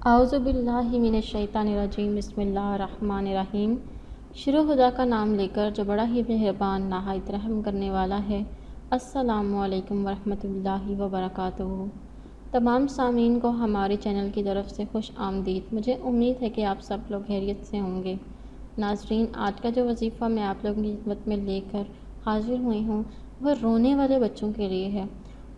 اعوذ باللہ من الشیطان الرجیم، بسم اللہ الرحمن الرحیم۔ شروع خدا کا نام لے کر جو بڑا ہی مہربان نہایت رحم کرنے والا ہے۔ السلام علیکم ورحمۃ اللہ وبرکاتہ۔ تمام سامعین کو ہمارے چینل کی طرف سے خوش آمدید۔ مجھے امید ہے کہ آپ سب لوگ خیریت سے ہوں گے۔ ناظرین، آج کا جو وظیفہ میں آپ لوگوں کی خدمت میں لے کر حاضر ہوئی ہوں وہ رونے والے بچوں کے لیے ہے۔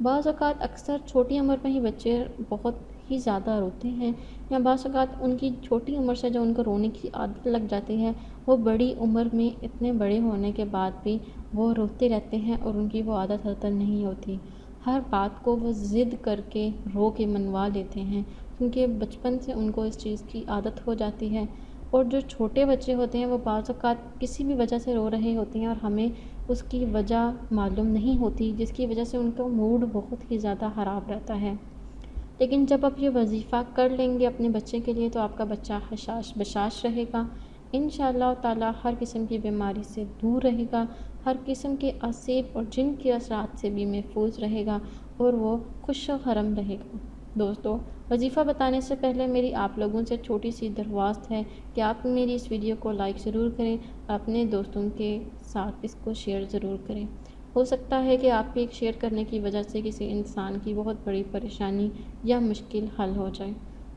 بعض اوقات اکثر چھوٹی عمر میں ہی بچے بہت ہی زیادہ روتے ہیں، یا بعض اوقات ان کی چھوٹی عمر سے جو ان کو رونے کی عادت لگ جاتی ہے وہ بڑی عمر میں اتنے بڑے ہونے کے بعد بھی وہ روتے رہتے ہیں اور ان کی وہ عادت ختم نہیں ہوتی۔ ہر بات کو وہ ضد کر کے رو کے منوا لیتے ہیں، کیونکہ بچپن سے ان کو اس چیز کی عادت ہو جاتی ہے۔ اور جو چھوٹے بچے ہوتے ہیں وہ بعض اوقات کسی بھی وجہ سے رو رہے ہوتے ہیں اور ہمیں اس کی وجہ معلوم نہیں ہوتی، جس کی وجہ سے ان کا موڈ بہت ہی زیادہ خراب رہتا ہے۔ لیکن جب آپ یہ وظیفہ کر لیں گے اپنے بچے کے لیے تو آپ کا بچہ حشاش بشاش رہے گا، انشاءاللہ تعالی ہر قسم کی بیماری سے دور رہے گا، ہر قسم کے اعصاب اور جن کے اثرات سے بھی محفوظ رہے گا اور وہ خوش و خرم رہے گا۔ دوستو، وظیفہ بتانے سے پہلے میری آپ لوگوں سے چھوٹی سی درخواست ہے کہ آپ میری اس ویڈیو کو لائک ضرور کریں، اپنے دوستوں کے ساتھ اس کو شیئر ضرور کریں۔ ہو سکتا ہے کہ آپ کے ایک شیئر کرنے کی وجہ سے کسی انسان کی بہت بڑی پریشانی یا مشکل حل ہو جائے۔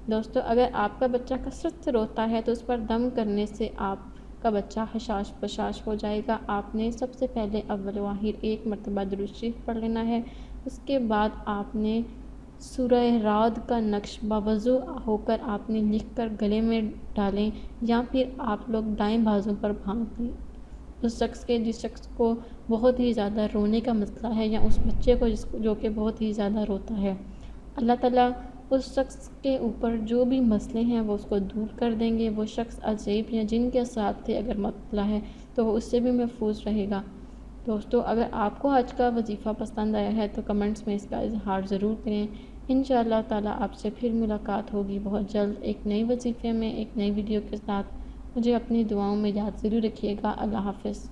دوستو، اگر آپ کا بچہ کثرت سے روتا ہے تو اس پر دم کرنے سے آپ کا بچہ حشاش بشاش ہو جائے گا۔ آپ نے سب سے پہلے اول واحد 1 مرتبہ درود شریف پڑھ لینا ہے۔ اس کے بعد آپ نے سورہ رعد کا نقش باوضو ہو کر آپ نے لکھ کر گلے میں ڈالیں، یا پھر آپ لوگ دائیں بازو پر باندھ لیں۔ جس شخص کو بہت ہی زیادہ رونے کا مسئلہ ہے، یا اس بچے کو جو کہ بہت ہی زیادہ روتا ہے، اللہ تعالیٰ اس شخص کے اوپر جو بھی مسئلے ہیں وہ اس کو دور کر دیں گے۔ وہ شخص عجیب یا جن کے ساتھ تھے اگر مبتلا ہے تو وہ اس سے بھی محفوظ رہے گا۔ دوستو، اگر آپ کو آج کا وظیفہ پسند آیا ہے تو کمنٹس میں اس کا اظہار ضرور کریں۔ انشاءاللہ تعالیٰ آپ سے پھر ملاقات ہوگی بہت جلد ایک نئی وظیفے میں، ایک نئی ویڈیو کے ساتھ۔ مجھے اپنی دعاؤں میں یاد ضرور رکھیے گا۔ اللہ حافظ۔